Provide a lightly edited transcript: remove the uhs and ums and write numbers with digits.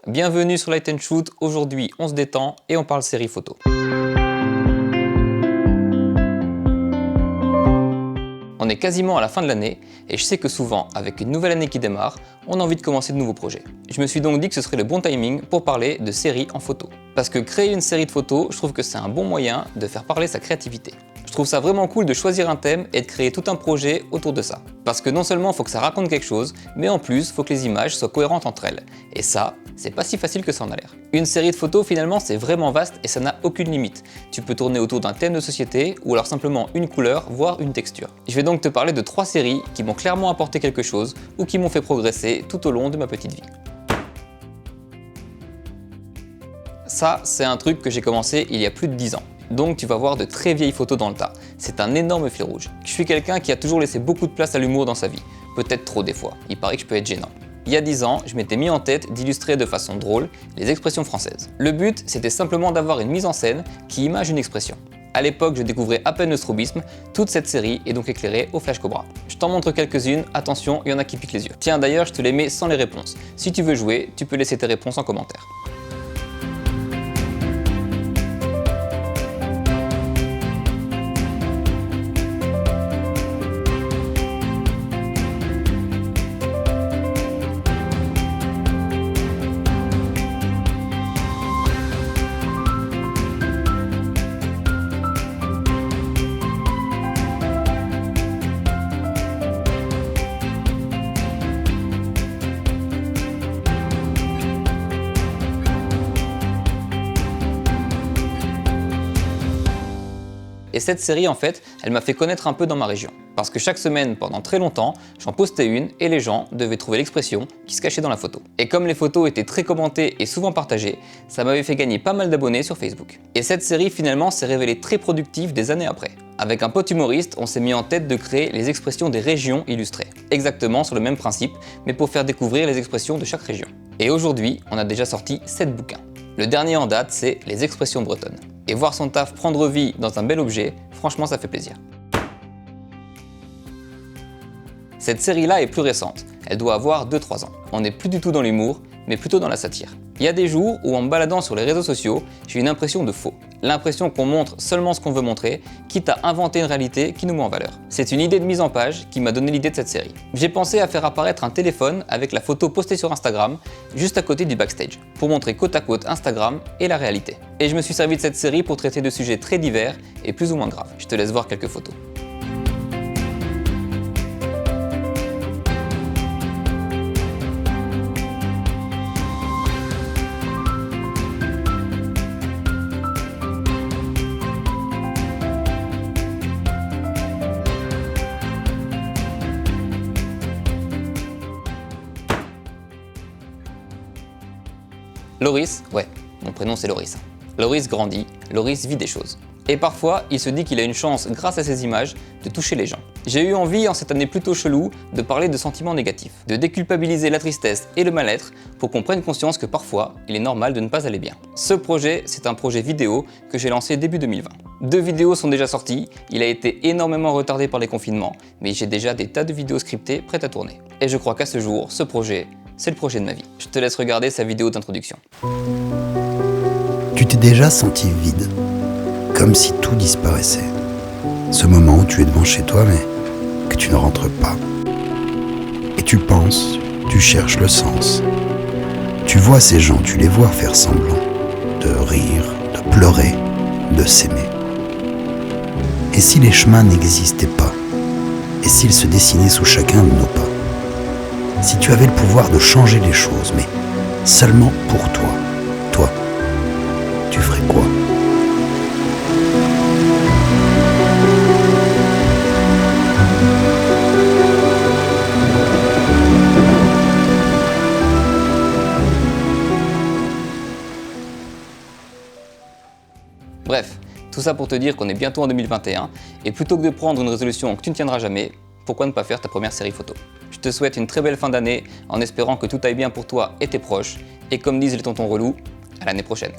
bienvenue sur Light & Shoot. Aujourd'hui on se détend et on parle série photo. On est quasiment à la fin de l'année et je sais que souvent, avec une nouvelle année qui démarre, on a envie de commencer de nouveaux projets. Je me suis donc dit que ce serait le bon timing pour parler de séries en photo. Parce que créer une série de photos, je trouve que c'est un bon moyen de faire parler sa créativité. Je trouve ça vraiment cool de choisir un thème et de créer tout un projet autour de ça. Parce que non seulement il faut que ça raconte quelque chose, mais en plus il faut que les images soient cohérentes entre elles. Et ça, c'est pas si facile que ça en a l'air. Une série de photos finalement c'est vraiment vaste et ça n'a aucune limite. Tu peux tourner autour d'un thème de société ou alors simplement une couleur, voire une texture. Je vais donc te parler de 3 séries qui m'ont clairement apporté quelque chose ou qui m'ont fait progresser tout au long de ma petite vie. Ça, c'est un truc que j'ai commencé il y a plus de 10 ans. Donc tu vas voir de très vieilles photos dans le tas. C'est un énorme fil rouge. Je suis quelqu'un qui a toujours laissé beaucoup de place à l'humour dans sa vie. Peut-être trop des fois. Il paraît que je peux être gênant. Il y a 10 ans, je m'étais mis en tête d'illustrer de façon drôle les expressions françaises. Le but, c'était simplement d'avoir une mise en scène qui image une expression. À l'époque, je découvrais à peine le strobisme, toute cette série est donc éclairée au flash cobra. Je t'en montre quelques-unes, attention, il y en a qui piquent les yeux. Tiens d'ailleurs, je te les mets sans les réponses. Si tu veux jouer, tu peux laisser tes réponses en commentaire. Et cette série, en fait, elle m'a fait connaître un peu dans ma région. Parce que chaque semaine, pendant très longtemps, j'en postais une et les gens devaient trouver l'expression qui se cachait dans la photo. Et comme les photos étaient très commentées et souvent partagées, ça m'avait fait gagner pas mal d'abonnés sur Facebook. Et cette série, finalement, s'est révélée très productive des années après. Avec un pote humoriste, on s'est mis en tête de créer les expressions des régions illustrées. Exactement sur le même principe, mais pour faire découvrir les expressions de chaque région. Et aujourd'hui, on a déjà sorti 7 bouquins. Le dernier en date, c'est les expressions bretonnes. Et voir son taf prendre vie dans un bel objet, franchement ça fait plaisir. Cette série-là est plus récente, elle doit avoir 2-3 ans. On n'est plus du tout dans l'humour, mais plutôt dans la satire. Il y a des jours où en me baladant sur les réseaux sociaux, j'ai une impression de faux. L'impression qu'on montre seulement ce qu'on veut montrer, quitte à inventer une réalité qui nous met en valeur. C'est une idée de mise en page qui m'a donné l'idée de cette série. J'ai pensé à faire apparaître un téléphone avec la photo postée sur Instagram, juste à côté du backstage, pour montrer côte à côte Instagram et la réalité. Et je me suis servi de cette série pour traiter de sujets très divers et plus ou moins graves. Je te laisse voir quelques photos. Loris, ouais, mon prénom c'est Loris. Loris grandit, Loris vit des choses. Et parfois, il se dit qu'il a une chance, grâce à ces images, de toucher les gens. J'ai eu envie, en cette année plutôt chelou, de parler de sentiments négatifs, de déculpabiliser la tristesse et le mal-être pour qu'on prenne conscience que parfois, il est normal de ne pas aller bien. Ce projet, c'est un projet vidéo que j'ai lancé début 2020. 2 vidéos sont déjà sorties, il a été énormément retardé par les confinements, mais j'ai déjà des tas de vidéos scriptées prêtes à tourner. Et je crois qu'à ce jour, ce projet, c'est le projet de ma vie. Je te laisse regarder sa vidéo d'introduction. Tu t'es déjà senti vide, comme si tout disparaissait. Ce moment où tu es devant chez toi, mais que tu ne rentres pas. Et tu penses, tu cherches le sens. Tu vois ces gens, tu les vois faire semblant de rire, de pleurer, de s'aimer. Et si les chemins n'existaient pas? Et s'ils se dessinaient sous chacun de nos pas? Si tu avais le pouvoir de changer les choses, mais seulement pour toi, tu ferais quoi? Bref, tout ça pour te dire qu'on est bientôt en 2021, et plutôt que de prendre une résolution que tu ne tiendras jamais, pourquoi ne pas faire ta première série photo? Je te souhaite une très belle fin d'année, en espérant que tout aille bien pour toi et tes proches, et comme disent les tontons relous, à l'année prochaine.